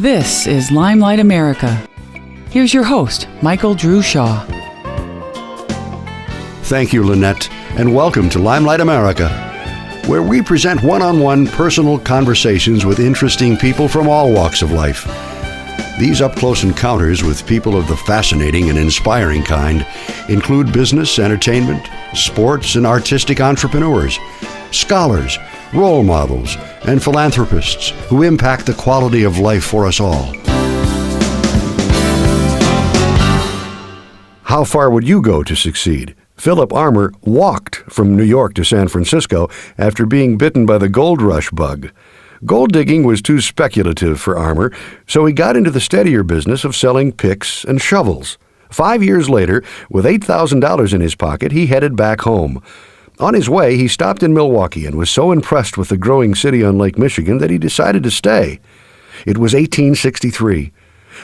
This is Limelight America. Here's your host, Michael Drew Shaw. Thank you, Lynette, and welcome to Limelight America, where we present one-on-one personal conversations with interesting people from all walks of life. These up-close encounters with people of the fascinating and inspiring kind include business, entertainment, sports, and artistic entrepreneurs, scholars, role models, and philanthropists who impact the quality of life for us all. How far would you go to succeed? Philip Armour walked from New York to San Francisco after being bitten by the gold rush bug. Gold digging was too speculative for Armour, so he got into the steadier business of selling picks and shovels. 5 years later, with $8,000 in his pocket, he headed back home. On his way, he stopped in Milwaukee and was so impressed with the growing city on Lake Michigan that he decided to stay. It was 1863.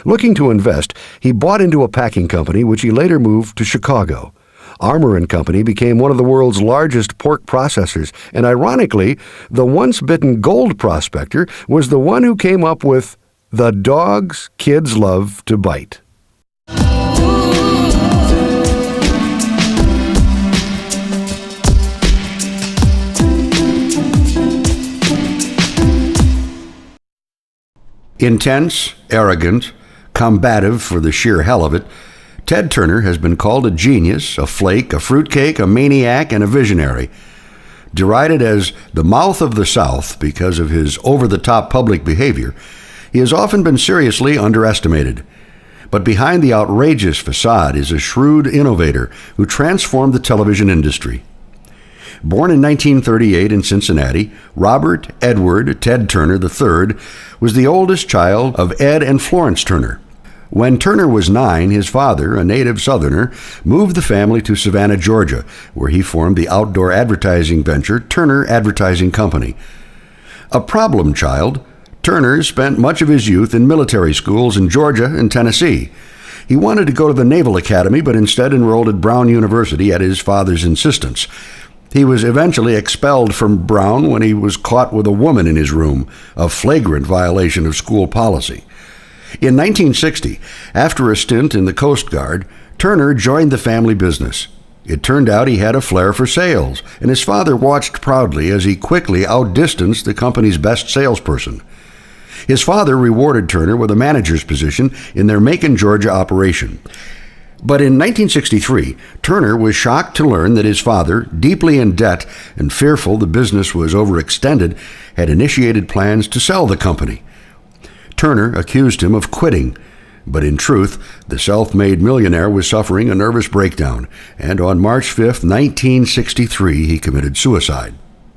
Looking to invest, he bought into a packing company, which he later moved to Chicago. Armour & Company became one of the world's largest pork processors, and ironically, the once-bitten gold prospector was the one who came up with the dogs kids love to bite. Intense, arrogant, combative for the sheer hell of it, Ted Turner has been called a genius, a flake, a fruitcake, a maniac, and a visionary. Derided as the mouth of the South because of his over-the-top public behavior, he has often been seriously underestimated. But behind the outrageous facade is a shrewd innovator who transformed the television industry. Born in 1938 in Cincinnati, Robert Edward Ted Turner III was the oldest child of Ed and Florence Turner. When Turner was 9, his father, a native Southerner, moved the family to Savannah, Georgia, where he formed the outdoor advertising venture Turner Advertising Company. A problem child, Turner spent much of his youth in military schools in Georgia and Tennessee. He wanted to go to the Naval Academy, but instead enrolled at Brown University at his father's insistence. He was eventually expelled from Brown when he was caught with a woman in his room, a flagrant violation of school policy. In 1960, after a stint in the Coast Guard, Turner joined the family business. It turned out he had a flair for sales, and his father watched proudly as he quickly outdistanced the company's best salesperson. His father rewarded Turner with a manager's position in their Macon, Georgia operation. But in 1963, Turner was shocked to learn that his father, deeply in debt and fearful the business was overextended, had initiated plans to sell the company. Turner accused him of quitting, but in truth, the self-made millionaire was suffering a nervous breakdown, and on March 5, 1963, he committed suicide.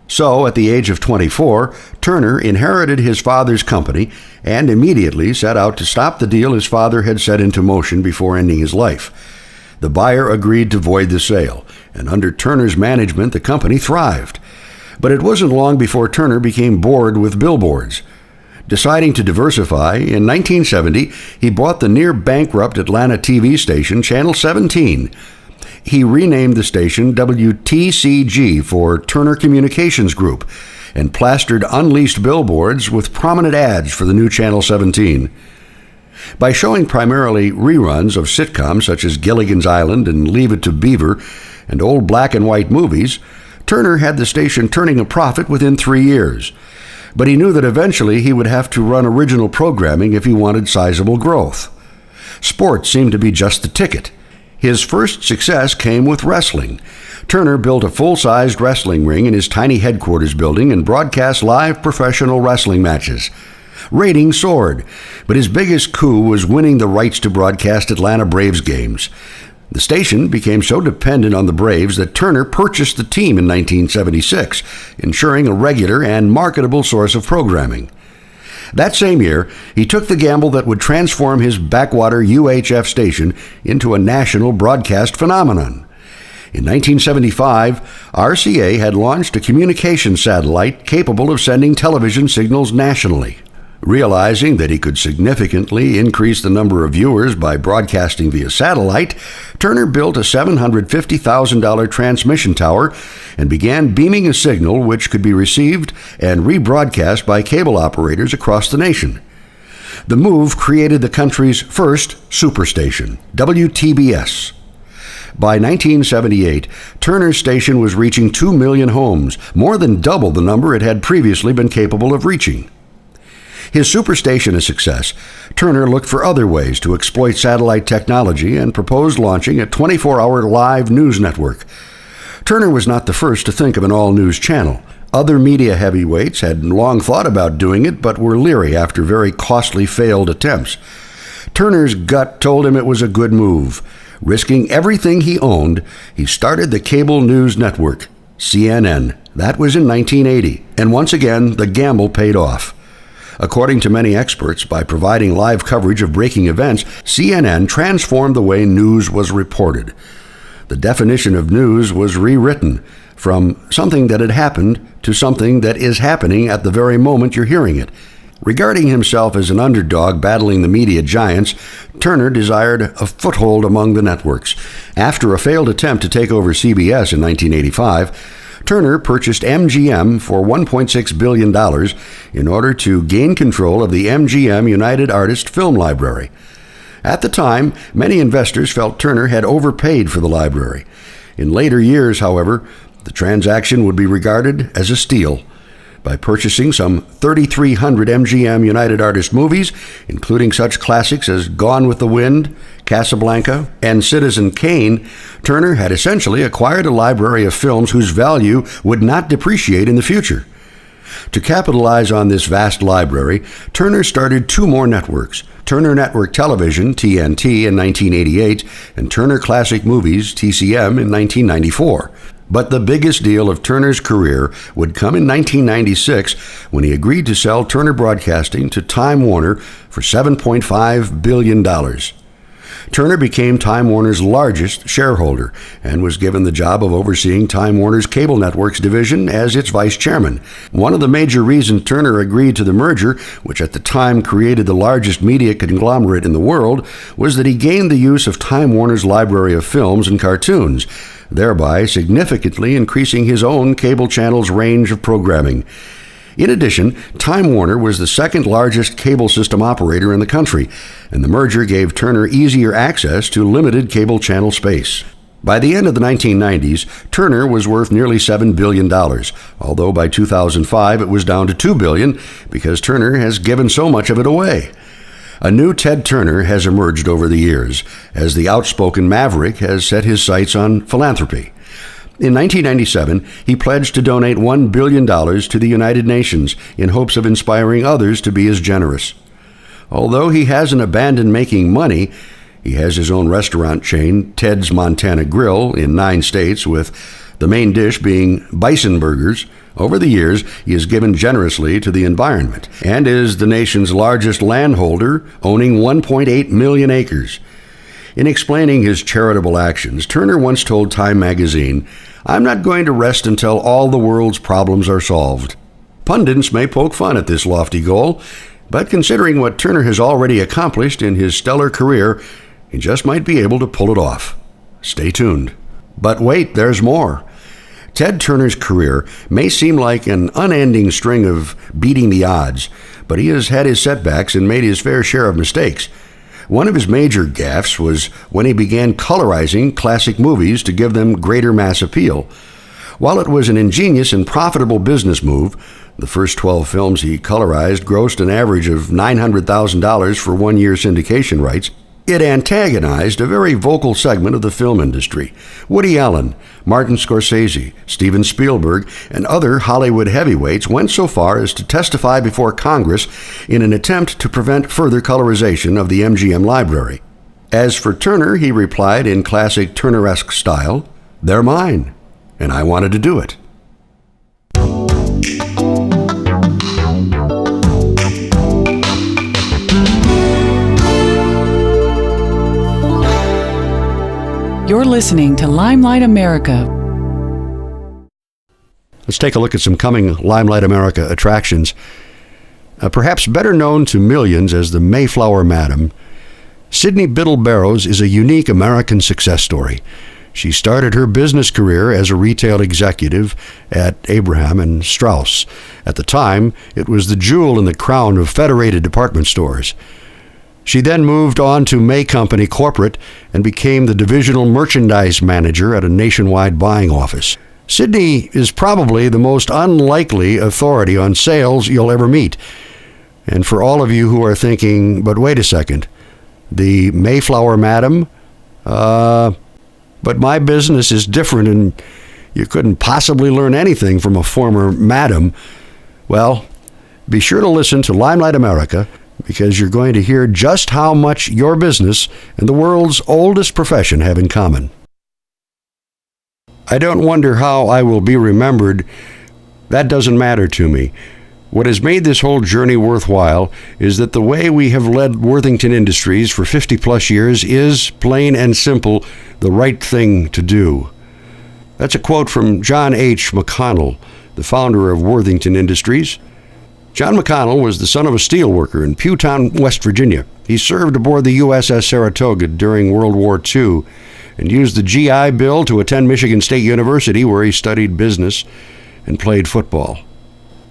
So, at the age of 24, Turner inherited his father's company and immediately set out to stop the deal his father had set into motion before ending his life. The buyer agreed to void the sale, and under Turner's management, the company thrived. But it wasn't long before Turner became bored with billboards. Deciding to diversify, in 1970, he bought the near-bankrupt Atlanta TV station Channel 17. He renamed the station WTCG for Turner Communications Group and plastered unleased billboards with prominent ads for the new Channel 17. By showing primarily reruns of sitcoms such as Gilligan's Island and Leave It to Beaver and old black and white movies, Turner had the station turning a profit within 3 years. But he knew that eventually he would have to run original programming if he wanted sizable growth. Sports seemed to be just the ticket. His first success came with wrestling. Turner built a full-sized wrestling ring in his tiny headquarters building and broadcast live professional wrestling matches. Ratings soared, but his biggest coup was winning the rights to broadcast Atlanta Braves games. The station became so dependent on the Braves that Turner purchased the team in 1976, ensuring a regular and marketable source of programming. That same year, he took the gamble that would transform his backwater UHF station into a national broadcast phenomenon. In 1975, RCA had launched a communication satellite capable of sending television signals nationally. Realizing that he could significantly increase the number of viewers by broadcasting via satellite, Turner built a $750,000 transmission tower and began beaming a signal which could be received and rebroadcast by cable operators across the nation. The move created the country's first superstation, WTBS. By 1978, Turner's station was reaching 2 million homes, more than double the number it had previously been capable of reaching. His superstation a success, Turner looked for other ways to exploit satellite technology and proposed launching a 24-hour live news network. Turner was not the first to think of an all-news channel. Other media heavyweights had long thought about doing it, but were leery after very costly failed attempts. Turner's gut told him it was a good move. Risking everything he owned, he started the cable news network, CNN. That was in 1980, and once again, the gamble paid off. According to many experts, by providing live coverage of breaking events, CNN transformed the way news was reported. The definition of news was rewritten from something that had happened to something that is happening at the very moment you're hearing it. Regarding himself as an underdog battling the media giants, Turner desired a foothold among the networks. After a failed attempt to take over CBS in 1985, Turner purchased MGM for $1.6 billion in order to gain control of the MGM United Artists Film Library. At the time, many investors felt Turner had overpaid for the library. In later years, however, the transaction would be regarded as a steal. By purchasing some 3,300 MGM United Artists movies, including such classics as Gone with the Wind, Casablanca, and Citizen Kane, Turner had essentially acquired a library of films whose value would not depreciate in the future. To capitalize on this vast library, Turner started two more networks, Turner Network Television, TNT, in 1988, and Turner Classic Movies, TCM, in 1994. But the biggest deal of Turner's career would come in 1996 when he agreed to sell Turner Broadcasting to Time Warner for $7.5 billion. Turner became Time Warner's largest shareholder and was given the job of overseeing Time Warner's cable networks division as its vice chairman. One of the major reasons Turner agreed to the merger, which at the time created the largest media conglomerate in the world, was that he gained the use of Time Warner's library of films and cartoons, thereby significantly increasing his own cable channel's range of programming. In addition, Time Warner was the second largest cable system operator in the country, and the merger gave Turner easier access to limited cable channel space. By the end of the 1990s, Turner was worth nearly $7 billion, although by 2005 it was down to $2 billion because Turner has given so much of it away. A new Ted Turner has emerged over the years, as the outspoken maverick has set his sights on philanthropy. In 1997, he pledged to donate $1 billion to the United Nations in hopes of inspiring others to be as generous. Although he hasn't abandoned making money, he has his own restaurant chain, Ted's Montana Grill, in 9 states, with the main dish being bison burgers. Over the years, he has given generously to the environment and is the nation's largest landholder, owning 1.8 million acres. In explaining his charitable actions, Turner once told Time magazine, "I'm not going to rest until all the world's problems are solved." Pundits may poke fun at this lofty goal, but considering what Turner has already accomplished in his stellar career, he just might be able to pull it off. Stay tuned. But wait, there's more. Ted Turner's career may seem like an unending string of beating the odds, but he has had his setbacks and made his fair share of mistakes. One of his major gaffes was when he began colorizing classic movies to give them greater mass appeal. While it was an ingenious and profitable business move, the first 12 films he colorized grossed an average of $900,000 for 1 year syndication rights. It antagonized a very vocal segment of the film industry. Woody Allen, Martin Scorsese, Steven Spielberg, and other Hollywood heavyweights went so far as to testify before Congress in an attempt to prevent further colorization of the MGM library. As for Turner, he replied in classic Turner-esque style, "They're mine, and I wanted to do it." You're listening to Limelight America. Let's take a look at some coming Limelight America attractions. Perhaps better known to millions as the Mayflower Madam, Sydney Biddle Barrows is a unique American success story. She started her business career as a retail executive at Abraham and Straus. At the time, it was the jewel in the crown of Federated department stores. She then moved on to May Company Corporate and became the divisional merchandise manager at a nationwide buying office. Sydney is probably the most unlikely authority on sales you'll ever meet. And for all of you who are thinking, but wait a second, the Mayflower Madam? But my business is different and you couldn't possibly learn anything from a former madam. Well, be sure to listen to Limelight America, because you're going to hear just how much your business and the world's oldest profession have in common. I don't wonder how I will be remembered. That doesn't matter to me. What has made this whole journey worthwhile is that the way we have led Worthington Industries for 50 plus years is, plain and simple, the right thing to do. That's a quote from John H. McConnell, the founder of Worthington Industries. John McConnell was the son of a steelworker in Pewtown, West Virginia. He served aboard the USS Saratoga during World War II and used the GI Bill to attend Michigan State University, where he studied business and played football.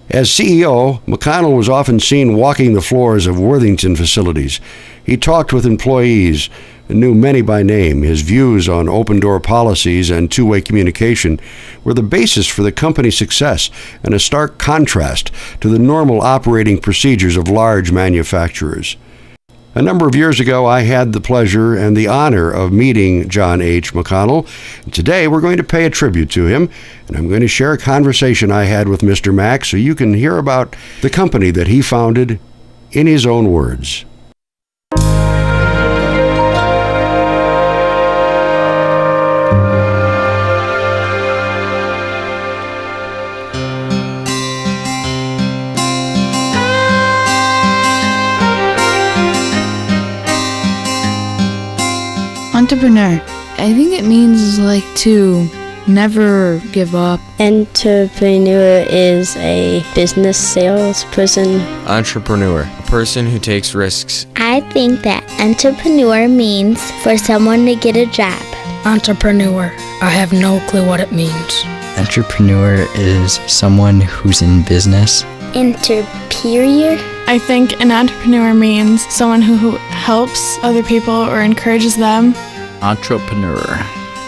As CEO, McConnell was often seen walking the floors of Worthington facilities. He talked with employees and knew many by name. His views on open-door policies and two-way communication were the basis for the company's success and a stark contrast to the normal operating procedures of large manufacturers. A number of years ago, I had the pleasure and the honor of meeting John H. McConnell. Today, we're going to pay a tribute to him, and I'm going to share a conversation I had with Mr. Mack so you can hear about the company that he founded in his own words. Entrepreneur. I think it means to never give up. Entrepreneur is a business salesperson. Entrepreneur, a person who takes risks. I think that entrepreneur means for someone to get a job. Entrepreneur. I have no clue what it means. Entrepreneur is someone who's in business. Interperior. I think an entrepreneur means someone who helps other people or encourages them. Entrepreneur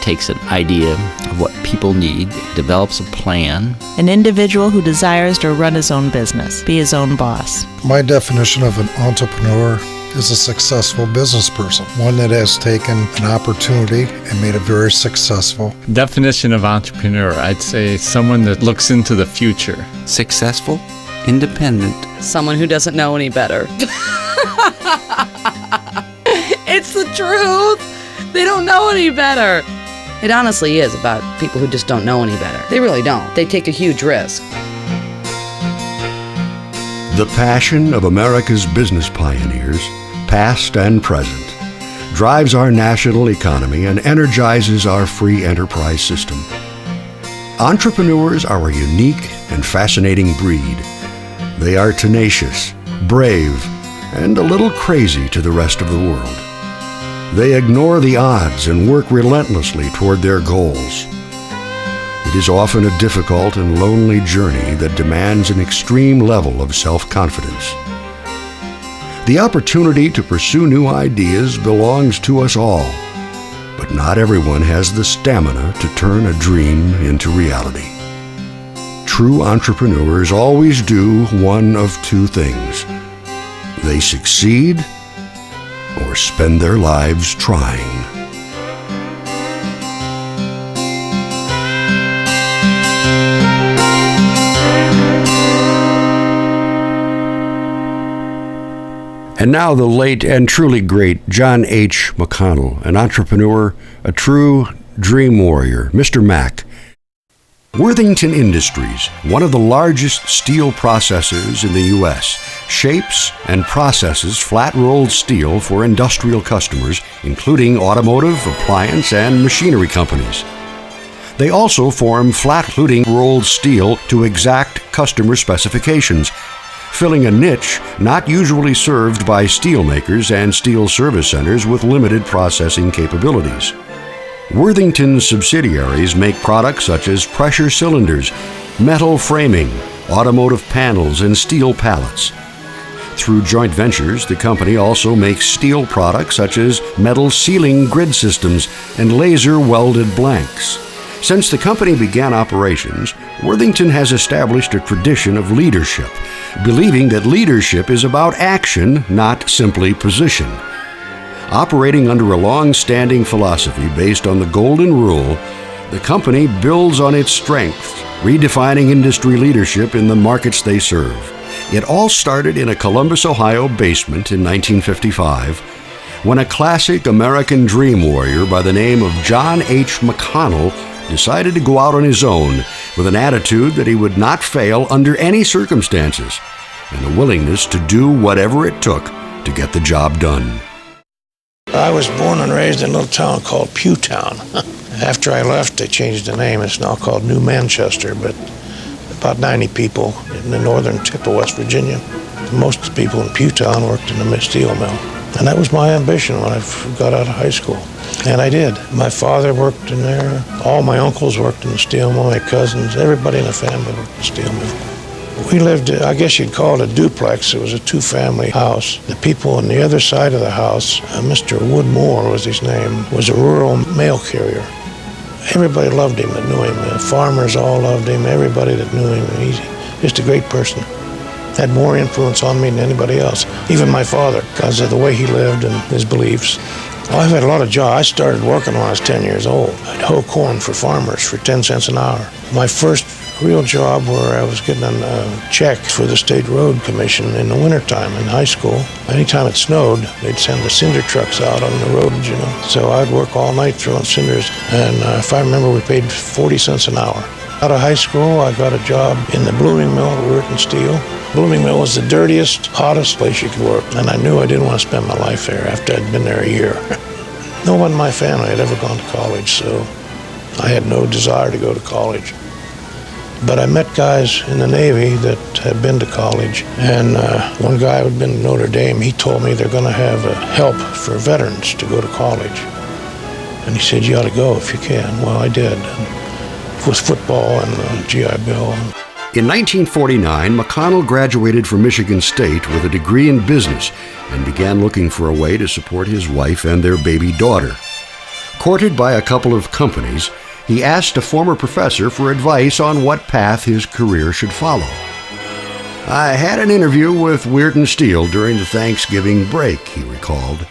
takes an idea of what people need, develops a plan. An individual who desires to run his own business, be his own boss. My definition of an entrepreneur is a successful business person, one that has taken an opportunity and made it very successful. Definition of entrepreneur, I'd say someone that looks into the future. Successful, independent. Someone who doesn't know any better. It's the truth. They don't know any better. It honestly is about people who just don't know any better. They really don't. They take a huge risk. The passion of America's business pioneers, past and present, drives our national economy and energizes our free enterprise system. Entrepreneurs are a unique and fascinating breed. They are tenacious, brave, and a little crazy to the rest of the world. They ignore the odds and work relentlessly toward their goals. It is often a difficult and lonely journey that demands an extreme level of self-confidence. The opportunity to pursue new ideas belongs to us all, but not everyone has the stamina to turn a dream into reality. True entrepreneurs always do one of two things. They succeed or spend their lives trying. And now the late and truly great John H. McConnell, an entrepreneur, a true dream warrior, Mr. Mack. Worthington Industries, one of the largest steel processors in the U.S., shapes and processes flat-rolled steel for industrial customers, including automotive, appliance, and machinery companies. They also form flat-fluting rolled steel to exact customer specifications, filling a niche not usually served by steelmakers and steel service centers with limited processing capabilities. Worthington's subsidiaries make products such as pressure cylinders, metal framing, automotive panels, and steel pallets. Through joint ventures, the company also makes steel products such as metal sealing grid systems and laser welded blanks. Since the company began operations, Worthington has established a tradition of leadership, believing that leadership is about action, not simply position. Operating under a long-standing philosophy based on the Golden Rule, the company builds on its strengths, redefining industry leadership in the markets they serve. It all started in a Columbus, Ohio basement in 1955, when a classic American dream warrior by the name of John H. McConnell decided to go out on his own with an attitude that he would not fail under any circumstances, and a willingness to do whatever it took to get the job done. I was born and raised in a little town called Pewtown. After I left, they changed the name. It's now called New Manchester, but about 90 people in the northern tip of West Virginia. Most of the people in Pewtown worked in the steel mill. And that was my ambition when I got out of high school. And I did. My father worked in there. All my uncles worked in the steel mill, my cousins, everybody in the family worked in the steel mill. We lived, I guess you'd call it a duplex. It was a two-family house. The people on the other side of the house, Mr. Woodmore was his name, was a rural mail carrier. Everybody loved him that knew him. The farmers all loved him, everybody that knew him. He's just a great person. Had more influence on me than anybody else, even my father, because of the way he lived and his beliefs. I've had a lot of jobs. I started working when I was 10 years old. I'd hoe corn for farmers for 10 cents an hour. My first real job where I was getting a check for the State Road Commission in the wintertime in high school. Anytime it snowed, they'd send the cinder trucks out on the road, you know. So I'd work all night throwing cinders, and if I remember, we paid 40 cents an hour. Out of high school, I got a job in the blooming mill at Weirton Steel. Blooming mill was the dirtiest, hottest place you could work, and I knew I didn't want to spend my life there after I'd been there a year. No one in my family had ever gone to college, so I had no desire to go to college. But I met guys in the Navy that had been to college, and one guy who had been to Notre Dame, he told me they're going to have a help for veterans to go to college. And he said, you ought to go if you can. Well, I did, with football and the GI Bill. In 1949, McConnell graduated from Michigan State with a degree in business and began looking for a way to support his wife and their baby daughter. Courted by a couple of companies, he asked a former professor for advice on what path his career should follow. I had an interview with Weirton Steel during the Thanksgiving break, he recalled.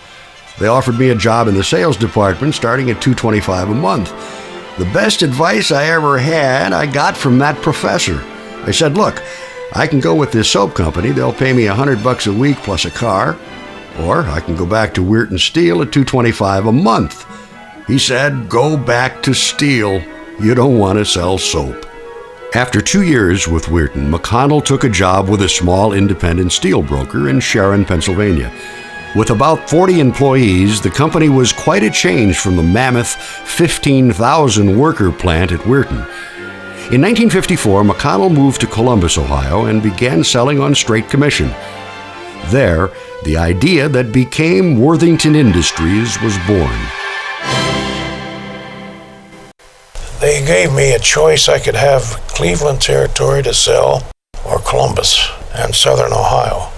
They offered me a job in the sales department starting at $225 a month. The best advice I ever had, I got from that professor. I said, look, I can go with this soap company. They'll pay me $100 a week plus a car. Or I can go back to Weirton Steel at $225 a month. He said, go back to Steel. You don't want to sell soap. After 2 years with Weirton, McConnell took a job with a small independent steel broker in Sharon, Pennsylvania. With about 40 employees, the company was quite a change from the mammoth 15,000 worker plant at Weirton. In 1954, McConnell moved to Columbus, Ohio, and began selling on straight commission. There, the idea that became Worthington Industries was born. They gave me a choice. I could have Cleveland territory to sell or Columbus and southern Ohio,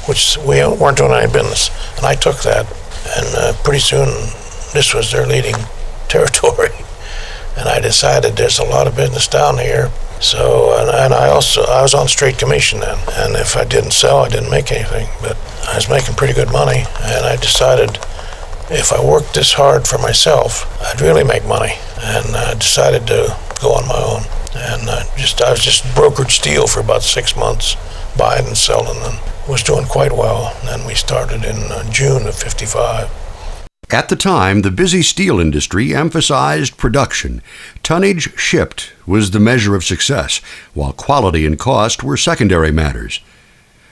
which we weren't doing any business. And I took that, and pretty soon this was their leading territory. And I decided there's a lot of business down here. So, and I was on straight commission then. And if I didn't sell, I didn't make anything. But I was making pretty good money. And I decided if I worked this hard for myself, I'd really make money. And I decided to go on my own. And I was just brokered steel for about 6 months, buying and selling, and was doing quite well. And then we started in June of '55. At the time, the busy steel industry emphasized production. Tonnage shipped was the measure of success, while quality and cost were secondary matters.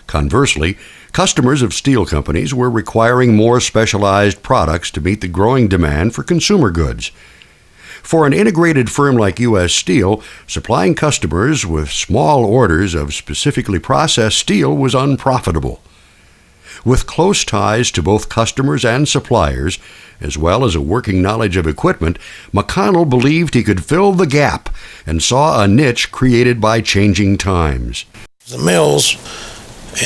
Conversely, customers of steel companies were requiring more specialized products to meet the growing demand for consumer goods. For an integrated firm like U.S. Steel, supplying customers with small orders of specifically processed steel was unprofitable. With close ties to both customers and suppliers, as well as a working knowledge of equipment, McConnell believed he could fill the gap and saw a niche created by changing times. The mills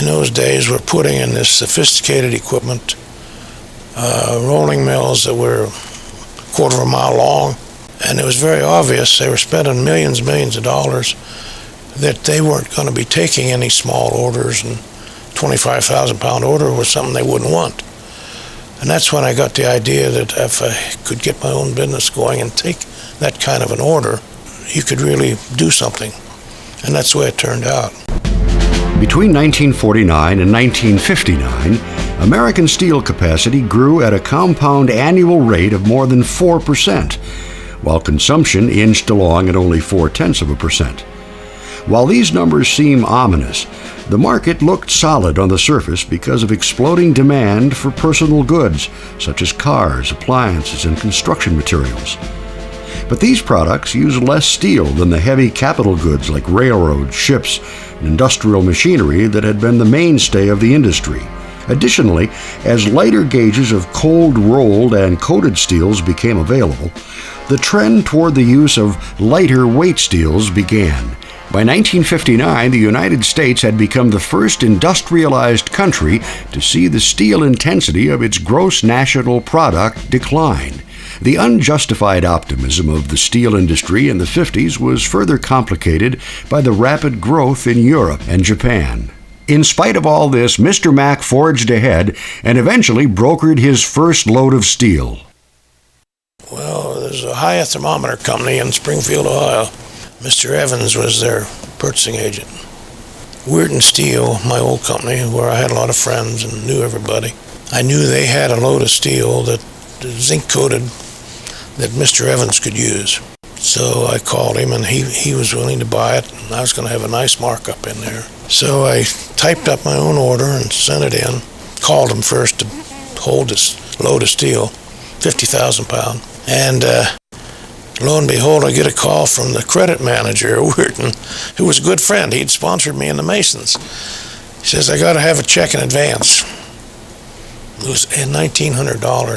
in those days were putting in this sophisticated equipment, rolling mills that were a quarter of a mile long, and it was very obvious they were spending millions of dollars, that they weren't going to be taking any small orders, and 25,000 pound order was something they wouldn't want. And that's when I got the idea that if I could get my own business going and take that kind of an order, you could really do something. And that's the way it turned out. Between 1949 and 1959, American steel capacity grew at a compound annual rate of more than 4%, while consumption inched along at only 0.4%. While these numbers seem ominous, the market looked solid on the surface because of exploding demand for personal goods, such as cars, appliances, and construction materials. But these products use less steel than the heavy capital goods like railroads, ships, and industrial machinery that had been the mainstay of the industry. Additionally, as lighter gauges of cold rolled and coated steels became available, the trend toward the use of lighter weight steels began. By 1959, the United States had become the first industrialized country to see the steel intensity of its gross national product decline. The unjustified optimism of the steel industry in the 50s was further complicated by the rapid growth in Europe and Japan. In spite of all this, Mr. Mack forged ahead and eventually brokered his first load of steel. Well, there's a high thermometer company in Springfield, Ohio. Mr. Evans was their purchasing agent. Weirton Steel, my old company, where I had a lot of friends and knew everybody, I knew they had a load of steel that zinc-coated that Mr. Evans could use. So I called him, and he was willing to buy it, and I was going to have a nice markup in there. So I typed up my own order and sent it in, called him first to hold this load of steel, 50,000 pound, and lo and behold, I get a call from the credit manager at Weirton, who was a good friend. He'd sponsored me in the Masons. He says, I got to have a check in advance. It was $1,900,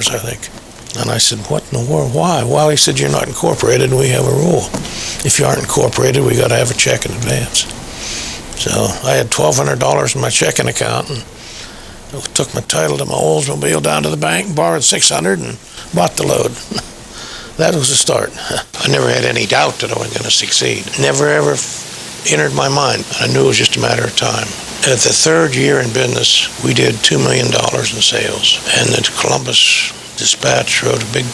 I think. And I said, what in the world? Why? Well, he said, you're not incorporated, and we have a rule. If you aren't incorporated, we got to have a check in advance. So I had $1,200 in my checking account, and I took my title to my Oldsmobile down to the bank, borrowed $600, and bought the load. That was the start. I never had any doubt that I was going to succeed. Never ever entered my mind. I knew it was just a matter of time. At the third year in business, we did $2 million in sales, and the Columbus Dispatch wrote a big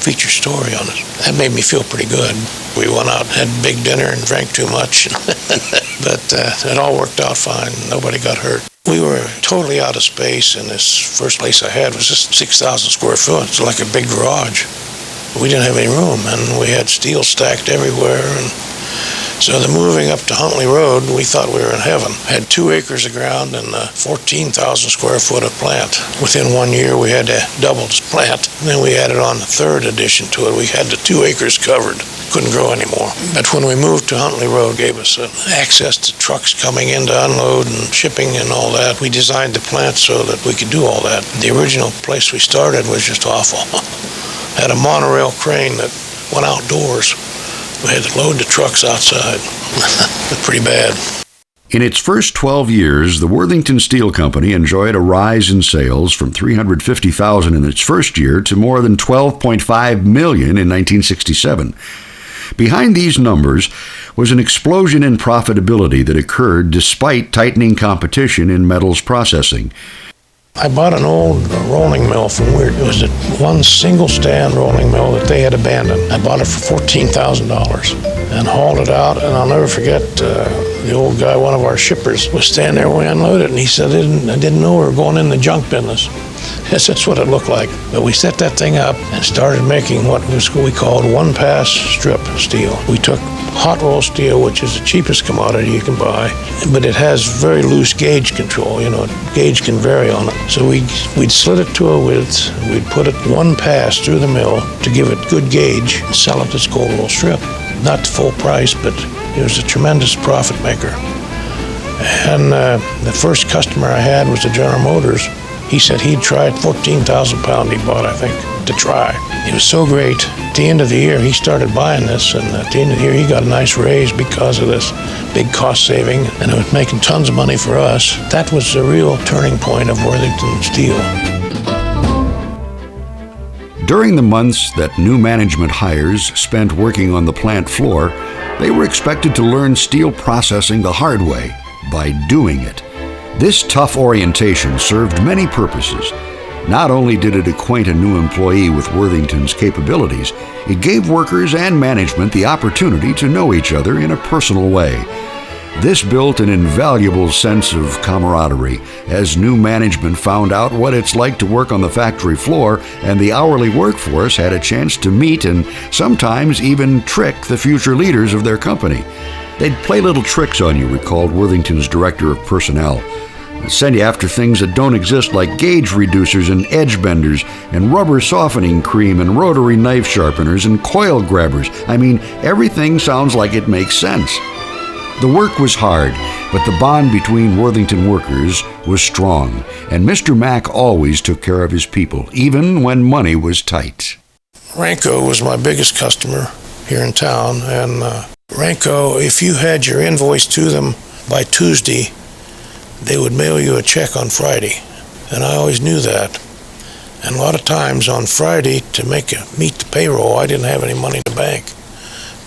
feature story on it. That made me feel pretty good. We went out and had a big dinner and drank too much, but it all worked out fine. Nobody got hurt. We were totally out of space, and this first place I had was just 6,000 square foot. It's like a big garage. We didn't have any room, and we had steel stacked everywhere, and so the moving up to Huntley Road, we thought we were in heaven. Had 2 acres of ground and 14,000 square foot of plant. Within 1 year, we had to double this plant. And then we added on the third addition to it. We had the 2 acres covered. Couldn't grow anymore. But when we moved to Huntley Road, gave us access to trucks coming in to unload and shipping and all that. We designed the plant so that we could do all that. The original place we started was just awful. Had a monorail crane that went outdoors. We had to load the trucks outside. Pretty bad. In its first 12 years, the Worthington Steel Company enjoyed a rise in sales from $350,000 in its first year to more than $12.5 million in 1967. Behind these numbers was an explosion in profitability that occurred despite tightening competition in metals processing. I bought an old rolling mill from Weird. It was one single stand rolling mill that they had abandoned. I bought it for $14,000 and hauled it out, and I'll never forget the old guy, one of our shippers, was standing there when we unloaded, and he said, I didn't know we were going in the junk business. Yes, that's what it looked like. But we set that thing up and started making what we called one-pass strip steel. We took hot roll steel, which is the cheapest commodity you can buy, but it has very loose gauge control. You know, gauge can vary on it. So we'd slit it to a width, we'd put it one pass through the mill to give it good gauge, and sell it as cold roll strip. Not full price, but it was a tremendous profit maker. And the first customer I had was the General Motors. He said he'd tried 14,000 pound he bought, I think, to try. It was so great. At the end of the year, he started buying this, and at the end of the year, he got a nice raise because of this big cost saving, and it was making tons of money for us. That was the real turning point of Worthington Steel. During the months that new management hires spent working on the plant floor, they were expected to learn steel processing the hard way, by doing it. This tough orientation served many purposes. Not only did it acquaint a new employee with Worthington's capabilities, it gave workers and management the opportunity to know each other in a personal way. This built an invaluable sense of camaraderie as new management found out what it's like to work on the factory floor, and the hourly workforce had a chance to meet and sometimes even trick the future leaders of their company. They'd play little tricks on you, recalled Worthington's director of personnel. They'd send you after things that don't exist, like gauge reducers and edge benders and rubber softening cream and rotary knife sharpeners and coil grabbers. I mean, everything sounds like it makes sense. The work was hard, but the bond between Worthington workers was strong, and Mr. Mack always took care of his people, even when money was tight. Ranco was my biggest customer here in town, and Ranco, if you had your invoice to them by Tuesday, they would mail you a check on Friday, and I always knew that. And a lot of times on Friday, to meet the payroll, I didn't have any money in the bank,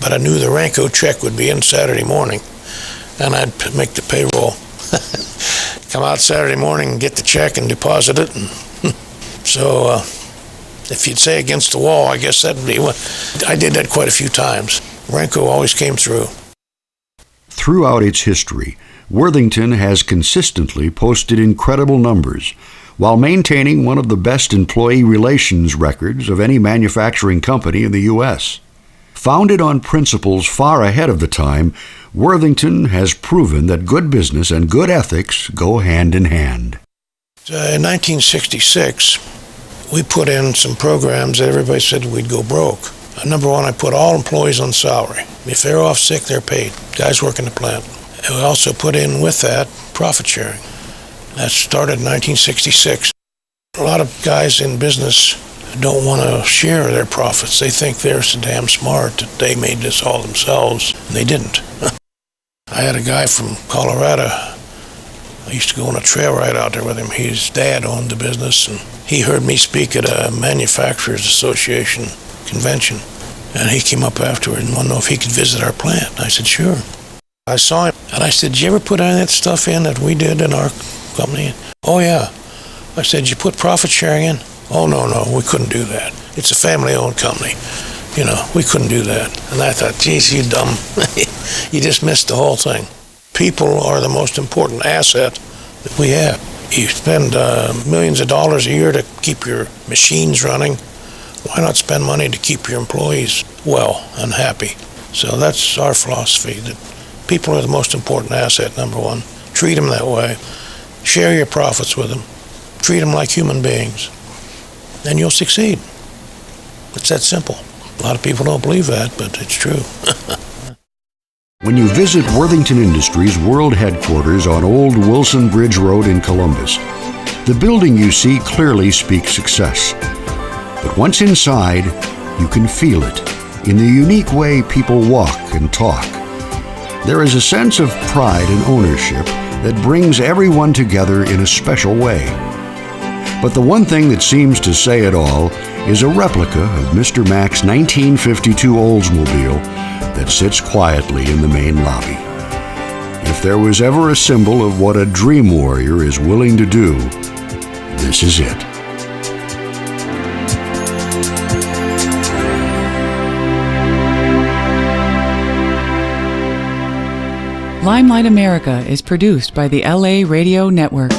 but I knew the Ranco check would be in Saturday morning, and I'd make the payroll. Come out Saturday morning and get the check and deposit it. And so if you'd say against the wall, I guess that'd be what. I did that quite a few times. Ranco always came through. Throughout its history, Worthington has consistently posted incredible numbers while maintaining one of the best employee relations records of any manufacturing company in the U.S. Founded on principles far ahead of the time, Worthington has proven that good business and good ethics go hand in hand. In 1966, we put in some programs that everybody said we'd go broke. Number one, I put all employees on salary. If they're off sick, they're paid. Guys working the plant. And we also put in with that profit sharing. That started in 1966. A lot of guys in business don't want to share their profits. They think they're so damn smart that they made this all themselves, and they didn't. I had a guy from Colorado. I used to go on a trail ride out there with him. His dad owned the business, and he heard me speak at a Manufacturers Association convention, and he came up afterward and wanted to know if he could visit our plant. I said, sure. I saw him, and I said, did you ever put any of that stuff in that we did in our company? Oh, yeah. I said, did you put profit sharing in? Oh, no, we couldn't do that. It's a family-owned company. You know, we couldn't do that. And I thought, geez, you dumb. You just missed the whole thing. People are the most important asset that we have. You spend millions of dollars a year to keep your machines running. Why not spend money to keep your employees well and happy? So that's our philosophy, that people are the most important asset, number one. Treat them that way. Share your profits with them. Treat them like human beings. And you'll succeed. It's that simple. A lot of people don't believe that, but it's true. When you visit Worthington Industries World Headquarters on Old Wilson Bridge Road in Columbus, the building you see clearly speaks success. But once inside, you can feel it in the unique way people walk and talk. There is a sense of pride and ownership that brings everyone together in a special way. But the one thing that seems to say it all is a replica of Mr. Mack's 1952 Oldsmobile that sits quietly in the main lobby. If there was ever a symbol of what a dream warrior is willing to do, this is it. Limelight America is produced by the LA Radio Network.